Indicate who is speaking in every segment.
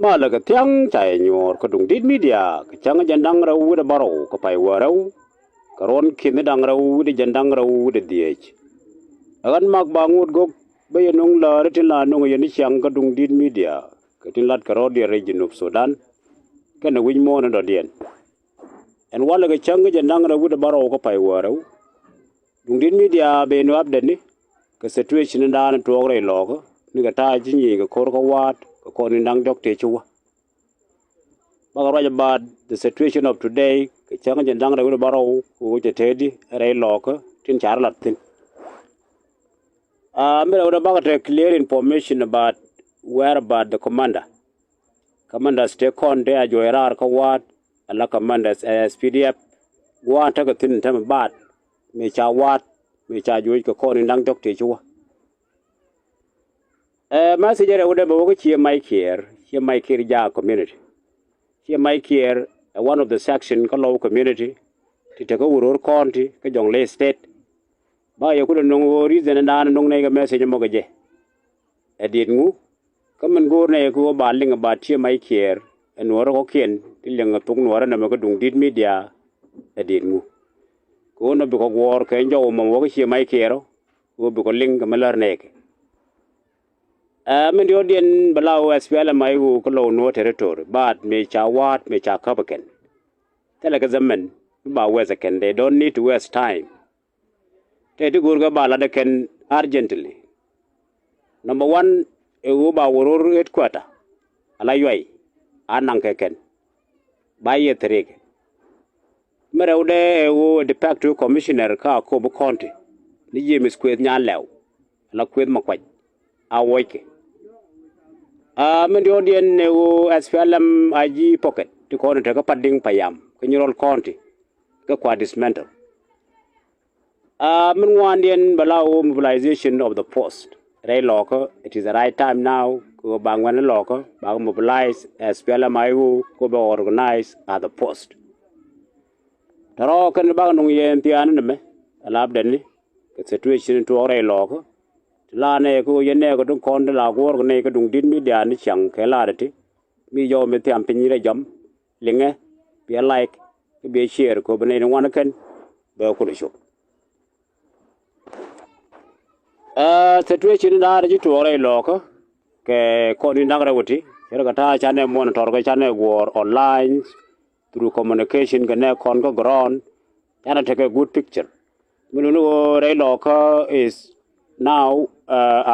Speaker 1: ma la ka tiang chai nyor ko dung dit media ka chang jandang rau da baro ka pai warau karon kin dang rau di jandang rau de diech agan mak bangut go bayanung la retin la nung yen chang ka dung dit media ka tin lat karo di region of Sudan ka na win mo na do dien en wala ka chang jandang rau da baro ka pai warau dung dit media be no update ni ka situation da na to re lo ko ni ka ta ji ni ka kor ka wat ko ni dang dok te chuwa about the situation of today ke chang jandang ra baro ko te tedi re loka tin char latin mera ora baga clear information about where about the commanders take on de ajoirar ka wat ala commanders SPDF wa ta ka tin tam bat me cha wat me cha joi ko ni dang dok te chuwa message re ora bago chi mai kier ja community here Mike here one of the section ka low community ti te ko uror county ka jongle state ba yo ku no reason na no ne ga message mo ga je edit ngu ka man go ne ko ba linga ba here Mike here en woro ko ken ti lenga tung woro na ko dung dit media edit ngu ko no bi ko wor ka njo mo wo here Mike here ko bi ko linga malar ne ke men yo dien balaw SPL mai ko lo no territory but me cha wat me cha kabaken tele ka zaman ba wesa ken they don't need to waste time te di gurga bala de ken urgently number 1 e wo ba woror headquarter ala yoy anang ke ken ba ye tereke mere ude e wo de facto commissioner ka ko bu county ni James kwet nya lew la kwet makwaj a woike men yo dien ne wo SPLM IG pocket ti ko ne ka padding payam ko nyirol county ka kwa dismantle men wan dien balaw mobilization of the post ray loco it is the right time now ko bangwan loco ba mobilize SPLM IU ko be organize at the post taro kan ba nung yen tian ne me alab den ni the situation to ray loco la ne ko yene ko dun kon la gor ne ko dun din mi dia ni chang ke la de mi yo me tiam pin re jam linge be like be share ko be ne wan kan be ko sho situation da ji to re lo ko ke ko ni ndang re wuti re ka ta chane monitor ko chane gor online through communication ke ne kon ko ground yana take a good picture minu no re lo ko is now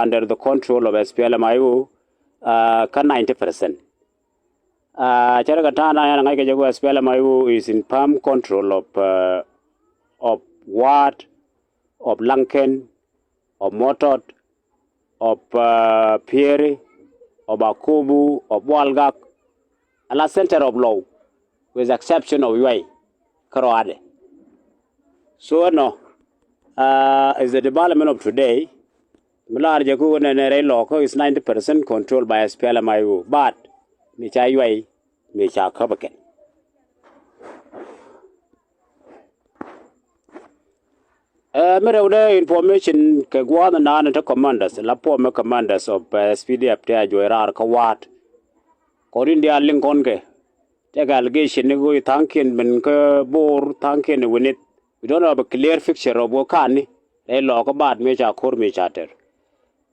Speaker 1: under the control of SPLMIU ka 90%. Chara katana yana ngai ke jago SPLMIU is in firm control of Wat, of Lanken, of Motot, of Pieri, of Akubu, of Walgak, and a center of law, with the exception of Yui, Karoade. So no, is the development of today. Milar jagu ne re loco is 90% controlled by SPLMIU, but me cha Yui, me cha Kabaken. Mere ude information ke gwa na na commanders la po me commanders of SPDF te ajoirar ka wat korin dia linkon ke te allegation ne go tanken men ke bor tanken winit we don't have a clear picture of what can re loco bad me cha kor me cha ter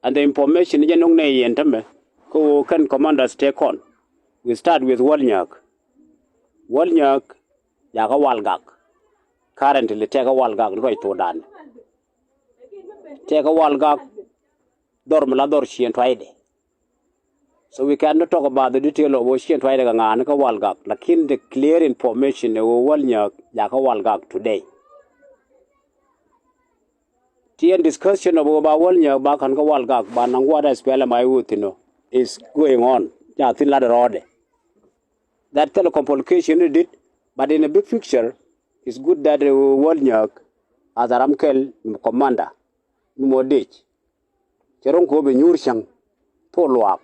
Speaker 1: and the information je nong ne yen tame ko kan commanders take on we start with Walnyak ya ka Walgak currently take a Walgak right to dan take a Walgak dormla dor chien twaide so we cannot talk about the detail of what chien twaide ga ngan ka Walgak lakin the clear information o Walnyak ya ka Walgak today Tian discussion about Walnyak back and Walgak but nang what SPLMIU is going on ya tin la road that telecommunication did but in a big picture it's good that Walnyak as a Ramkel commander Modich Cheron ko be nyurchang to luak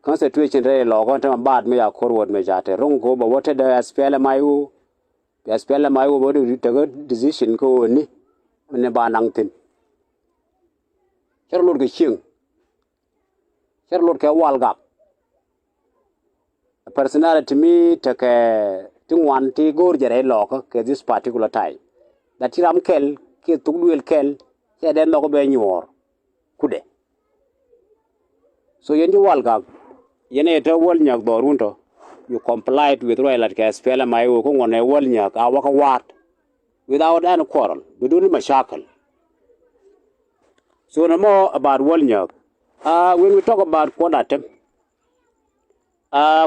Speaker 1: constitution re logo tam bad me ya forward me jate ron ko ba wote da SPLMIU bo de decision ko ni ne ba nang tin Charlotte ke Walgak personality me take one ti gor jare lock ke this particular time that tiram kel ke tugduel kel ke den no be nyor kude so yendi walga yene to wol nyak dorunto you complied with royal at spela mai ko ngone wol nyak awaka wat without any quarrel biduni mashakal so no more about wol nyak when we talk about quadatem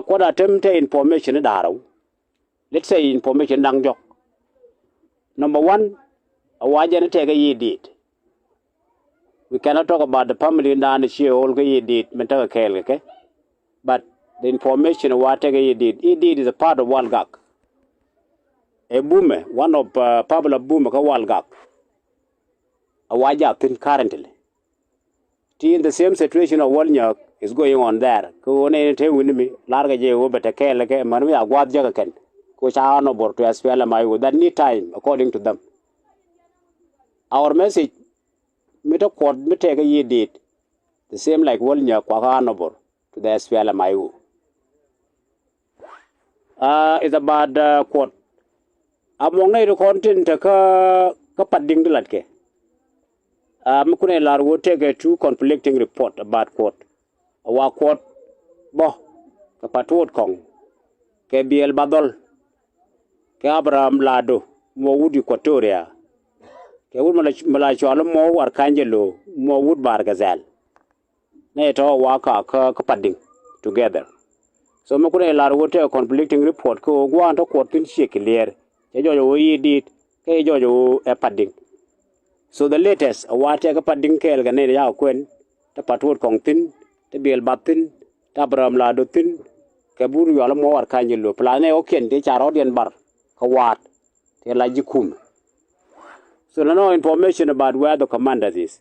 Speaker 1: quadatem te information daro let's say information dang jok number 1 awajane te ga yidit we cannot talk about the family and the share all ga yidit menta kel okay but the information what he did is a part of Walgak. A boomer, one of Pablo Boomer Walgak. A wajak currently. In the same situation of Walnyak is going on there. Ko ne te win me, larga je over the care like a manui agwad jagaken. Which are honorable to as well my that need time according to them. Our message meta court me take a ye did. The same like Walnyak honorable to the SPL my is about quote. Among the content ka padding the latke. Mukune lar will take a two conflicting report about quote. Wa quote bo ka patwot kong ke biel badol ke Abraham Lado mo wood Equatoria ke wood malacholo mo Arcangelo mo wood Bargazal. Neto waka ka padding together. So mukune lar will take a conflicting report ko go on to quote in clear. Jojo did ke jojo a padding. So the latest a water ka padding kel ga ne ya kwen ta patwot kong tin te biel batin ta Abraham Lado tin ke buru yo mo Arcangelo plane o ken de charo dien bar ka wat te la jikum. So no information about where the commander is.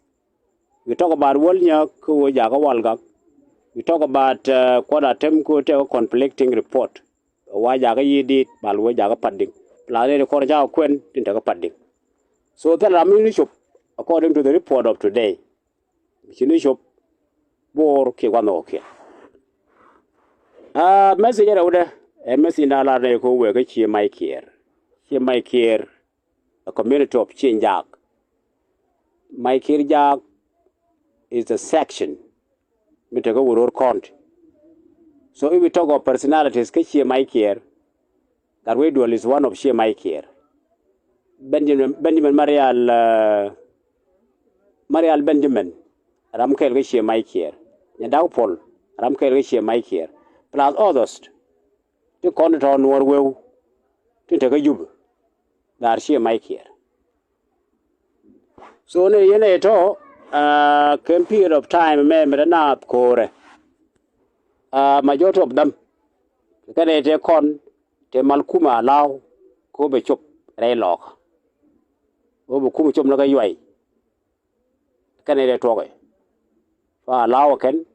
Speaker 1: We talk about Wolnya ko ja ka walga. We talk about quadatem ko te conflicting report. Wa ja ka yidi bal wa ja ka padding. Plane ko ja kwen tin ta ka padding. So the ammunition according to the report of today. Ammunition bor ke wano ke. Message ra uda message na la ne ko we ka chi mai kier. Chi mai kier a community of Chinjak. Mai kier jak is a section. Me take a count. So if we talk of personalities, Kishia Mike here, that way dual is one of Shia Mike here. Benjamin Marial Benjamin, Ramkel Kishia Mike here. Yadao Paul, Ramkel Kishia Mike here. Plus others to count on war will to take a jub. That Shia Mike here. So in a period of time, remember not core. Majority of them, can they con te malkuma lao ko be chop ray lock. Obu kum chop naga yuai. Can they talk? For allow can,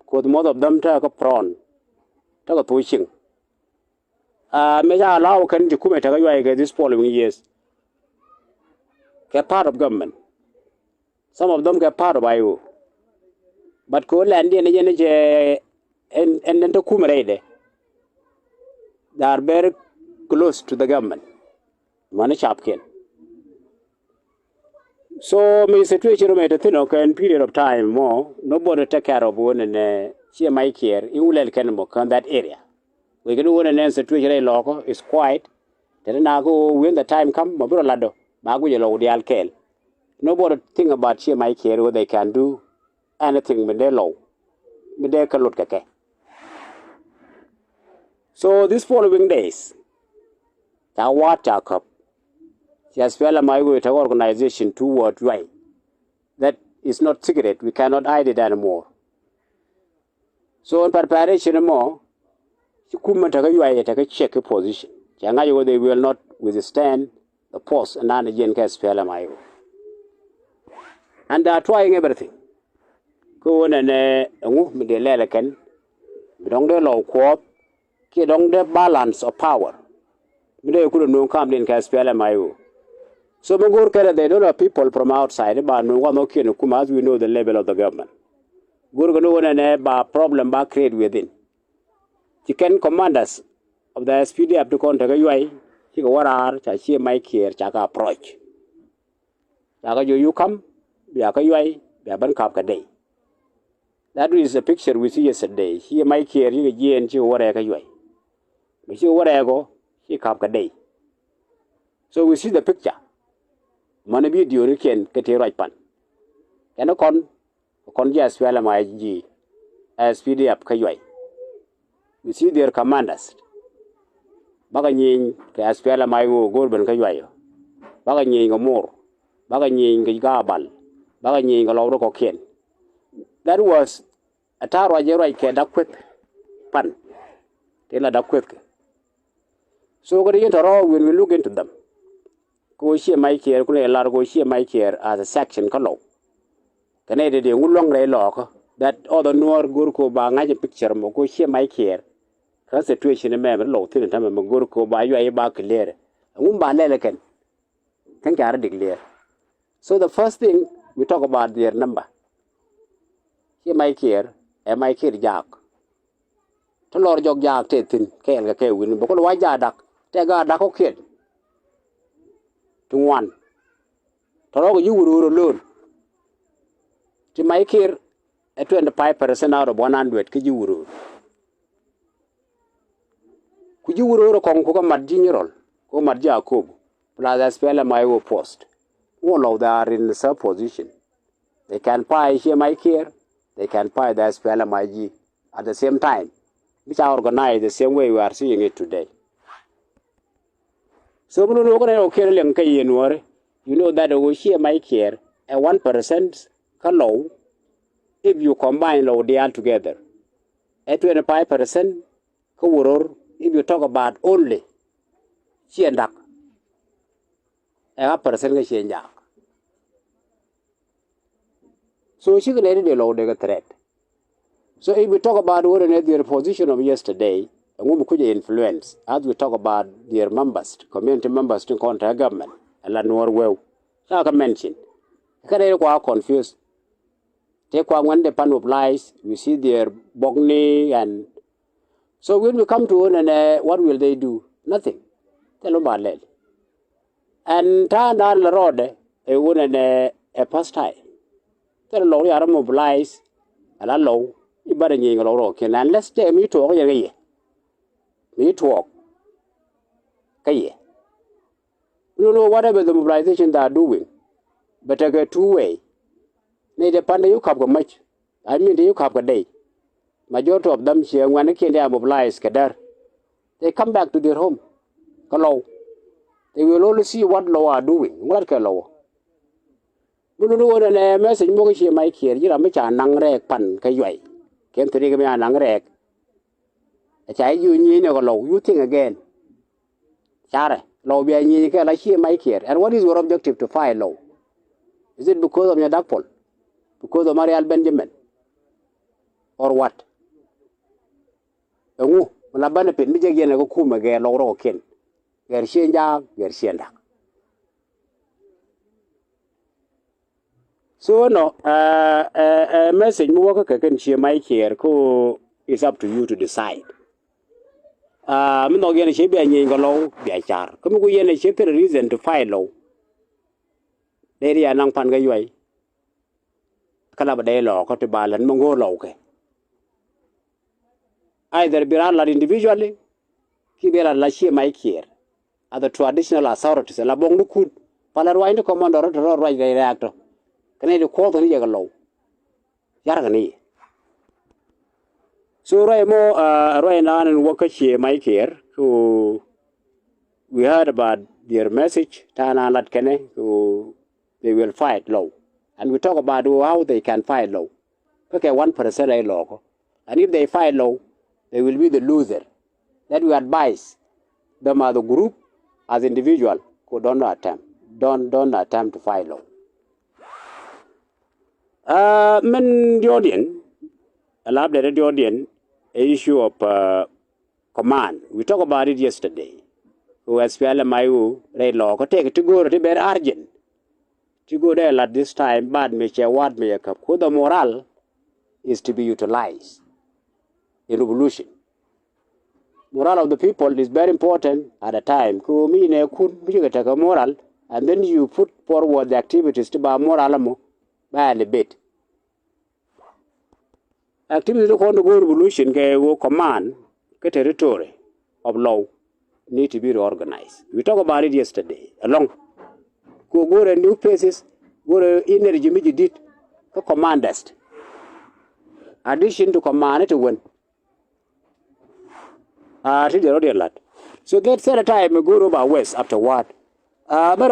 Speaker 1: could most of them take a prawn, take a pushing. May I allow can to come at this following years. Get part of government. Some of them get part of IO. But could land in the and then the Kumarede. They are very close to the government. Money Chapkin. So my situation made a thin in period of time more, nobody take care of one and she might care, you will let on that area. We can do an situation local is quiet. Then I go when the time come, my brother Lado, Maguilo the Alkel. Nobody think about she might care what they can do anything with their law. With their kalot. So these following days, the water cup, just fell my way to organization toward right. That is not secret. We cannot hide it anymore. So in preparation more, you couldn't take a check a position. They will not withstand the post and then again can spell my way. And they are trying everything. Go on and move me the lelecan, but on the low court. Don't the balance of power. They couldn't know come in Caspella. So they don't have people from outside, but no one okay no come as we know the level of the government. Gurgano and a problem back create within. chicken commanders of the SPDF to contact you. She go warar, she might care, chaka approach. Chaka you come, Biaka you, Biaban Kapka day. That is a picture we see yesterday. She might care, you ye and she whatever you. But she whatever, she Kapka day. So we see the picture. Manabi during can get a right pan. Can a con just well my G SPDF Kayuay. We see their commanders. Baganyin, Kaspella Mayo, Golden Kayuay. Baganyin or more. Baganyin Gabal. Baganyin a lot of ken. That was a taro jerai can duck quick pan. Tell a duck quick. So going into all when we look into them. Go share my care, go share my care as a section color. Canada de Woolong Ray Lock, that other Noor Gurko Bang picture, go share my care. Her situation in Mamma Low, Tin Time Gurko by you a back clear. A woman Lelecan. Can carry declare. So the first thing we talk about their number. Here my care, and my care jack. To Lord Jog Jack Tatin, Kale Kawin, but why Jadak, take a duck kid. To one. To log you would alone. To my care, at 25% out of 100, could you would. Could you would a conquer my general, go my Jacob, plus I spell my own post. All of them are in the sub position. They can buy here my care. They can buy the SPLM my G at the same time, which are organized the same way we are seeing it today. So, you know that we share my care at 1% low if you combine low they are together. At 25%, if you talk about only she and duck, a percent she and jack. So she can edit the low the threat. So if we talk about what their position of yesterday, and we could influence, as we talk about their members, community members to contact government, and let know well. So I can mention, can they go confused? Take one when the pan of lies, we see their bogny and so when we come to one and what will they do? Nothing. Tell them about that. And turn down the road, a woman a pastime. Tell Lord, you are mobilized, and allow you better yin a lot of and let's tell me talk. Me talk. You know whatever the mobilization they are doing, but I get two-way. Need a panda you cup of much. I mean, you cup a day. Majority of them here, when they can't mobilize, they come back to their home. Hello. They will only see what law are doing. What can law? We don't know what a message mortgage might hear. You are much a nang pan, Kayuay. Came to me a nang rag. A child you need a law. You think again. Shara, law be a nika like here might hear. And what is your objective to file law? Is it because of your duck poll? Because of Marial Benjamin? Or what? La benefit me again a go come again, Laura Ken. Gershia, Gershia. So, no, a message more can share my care, is up to you to decide. I'm not going to ship any low, be a char. Come we in a ship reason to file low. Lady and Nang Pangay. Calabade law, Cotibal and Mongo low. Either Birala individually, Kibera Lashia my care. Other traditional authorities, a labong the could, Palarwine commander or right reactor. Can I call the Yaga low? Yaragani. So, Raimo, Ryan and Wakashi, my care, who we heard about their message, Tana Latkene, who they will fight low. And we talk about how they can fight low. Okay, 1% a low. And if they fight low, they will be the loser. That we advise them as a group, as individual, who don't attempt. Don't attempt to fight low. Men the audience, a lab the audience, issue of command. We talked about it yesterday. Who has PLMIU, Red Law, take it to go to bear urgent. To go there at this time, bad measure, what may a cup. Who the moral is to be utilized in revolution. Moral of the people is very important at a time. Moral, and then you put forward the activities to buy moral by a bit. Activities to go revolution command territory of law need to be reorganized. We talked about it yesterday. Along go to new places, go to energy did to command us. Addition to command it to win. So that's at a time we go over west afterward. But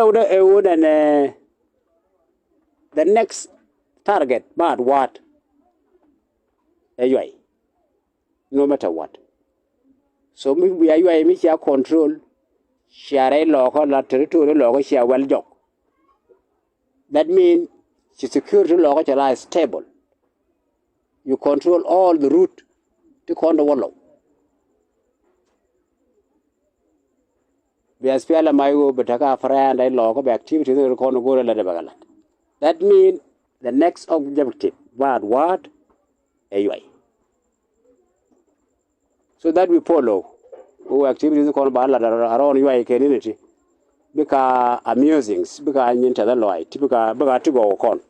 Speaker 1: the next target, but what? Anyway, no matter what. So we are control share local la territory local share well job. That means the security local is stable. You control all the route to control. Biaspela mayo betaka friend I log of activity to go to that means the next objective, what? Anyway. So that we follow who activities called around UI community because amusing, because into the law, typical to go on.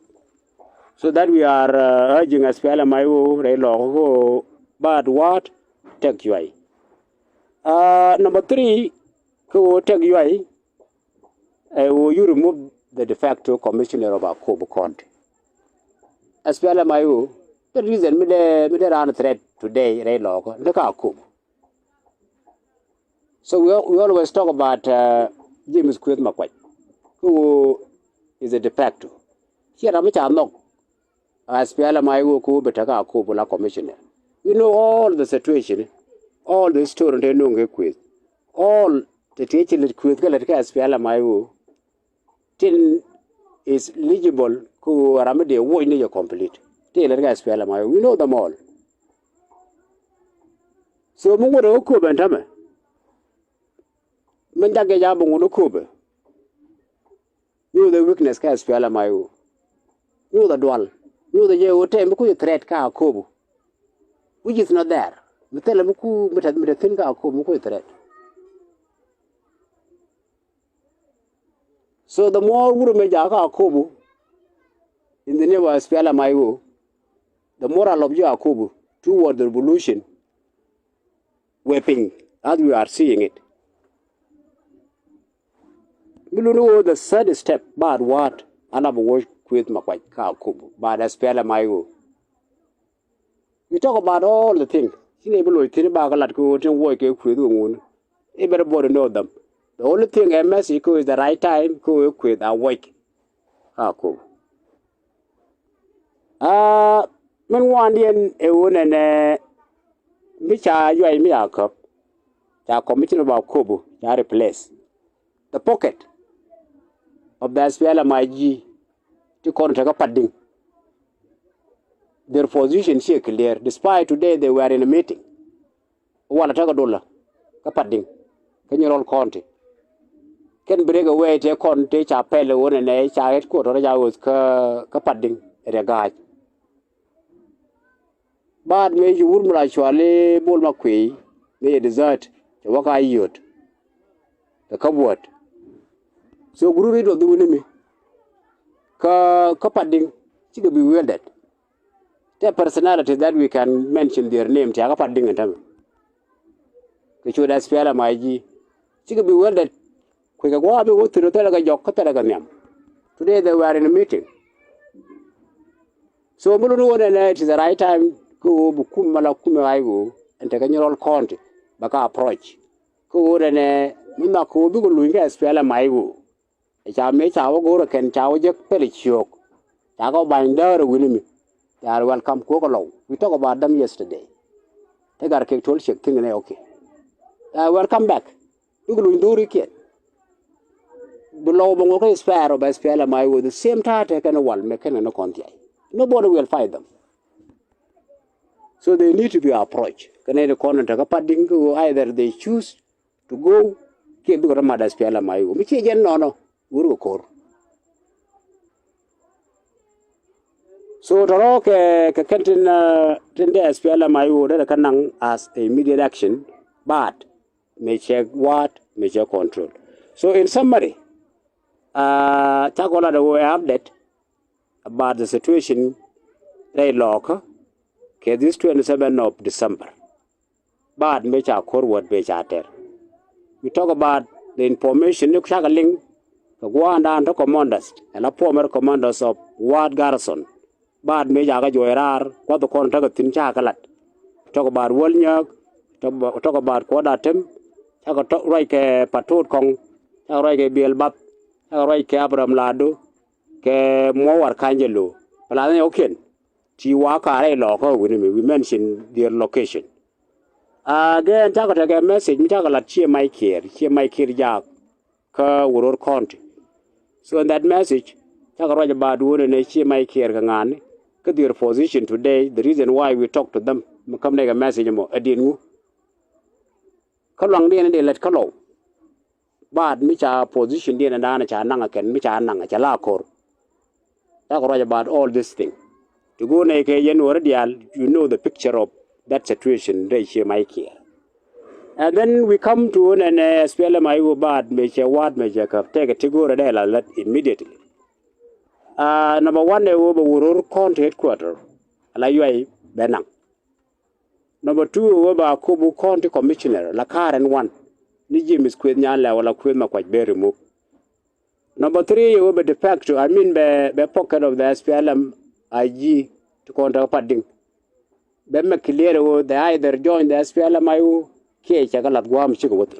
Speaker 1: So that we are urging as well my law, but what? Take UI. Number 3, who take UI, you remove the de facto commissioner of our Kobo County. As well as my the reason me run threat today, Ray Law, look how cool. So we always talk about James Quid McQuaid, who is a de facto. Here I'm not as Piala Mayu, Betaka Kobola commissioner. You know all the situation, all the story they know quiz, all the teaching quiz, as Piala Mayu, tin is legible, who are a war in your complete. We know them all. So Mungo Kuba and Tama. Mendagayabu Kuba. You the weakness cast Piala Mayu. You the dual. You the Yeote threat car Kubu. Which is not there. Metelamuku, but admit a thin car Kubu threat. So the more Urumejaka Kubu in the name of Piala Mayu. The moral of Yakubu toward the revolution weapon as we are seeing it. We don't know the third step, but what? Another work with Makwai Kakubu, but as Pella Mayu. We talk about all the things. Everybody know them. The only thing MS is the right time to with a work. Kakubu. Men one in a woman and Micha, you are me a cup. The commission about Kobo, you replace the pocket of the Spiala Maji to contract a padding. Their position is clear, despite today they were in a meeting. $1 a padding. Can you all count it? Can break away to a county chapel one and a child quarter hours padding at a guy. But may you would actually bull McQuay, may desert, the work I yield. The cupboard. So, Guru of the enemy. Capading, she could be wielded. Their personality that we can mention their name, Tiagapading and them. The should as Piala Maiji. She could be wielded. Quick go up to the Telega Yokatagamiam. Today they were in a meeting. So, Mulu and it is the right time. Go Bukumala Kumaigo and take a general county, Baka approach. Go and Minako Buguluinga Spella Maigo. A child makes our go can chow Jack Pellichok. Tago binder William. They are welcome Kokolo. We talked about them yesterday. They got a cake told shake thing okay. Welcome back. Buguluinduri kid. Below Bongo Sparrow by Spella Maigo, the same time taken a wall, making a conti. Nobody will fight them. So they need to be approached. Either they choose to go, keep the Ramadas Piala Mayu, which is no, Guru Kor. So the rock Kenton Tende Piala Mayu, that can as a immediate action, but may check what, may check control. So in summary, Chakola the way update about the situation they lock this 27th of December. But me cha forward be chater. We talk about the information you check a link to go and to commanders and a former commanders of Ward Garrison. But me jaga joirar what the contract in chakalat. Talk about Wolnyuk, talk about Quadatem, talk right Patot Kong, talk right Bielbap, talk right Abram Lado, ke Mowar Kanjelo. Palane Okin, Chiwaka Loco, we mentioned their location. Again, talk a message, Mitaga cheer my care Jack, Ka Wurur County. So in that message, talk right about one and cheer my care Gangan, their position today, the reason why we talk to them. Come like a message mo adinu kalong dia let kalau bad mi cha position dia na cha nanga ken mi cha nanga cha la kor ta ko about all this thing to go na ke yen dial you know the picture of that situation they share my care and then we come to an SPLM ayu bad me cha what me cha ka take a tigora there let immediately number 1 they over Wurur County headquarters la yui benang. Number 2, over Kubu County Commissioner, la Karen 1. Niji Miss Queen Yala or la Queen Maquat be removed. Number 3, over de facto, I mean, the pocket of the SPLM IG to contact padding. Be make clear they either join the SPLM IU, K. Chakalat Guam Chikawat.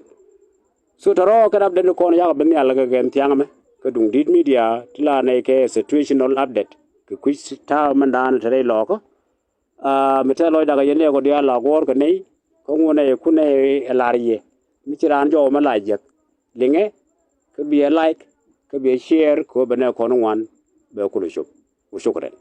Speaker 1: So to rock up the corner of the Nialaga again, Tiangame, Kadung did media, Tila Nake, situational update, which time and down today locker. Metaloid daga yene ko dia la gor ko nei ko ngone ku ne elariye mi ciran jo ma lajek linge ko bi like ko bi share ko bene ko no wan be ko lo shuk shukran.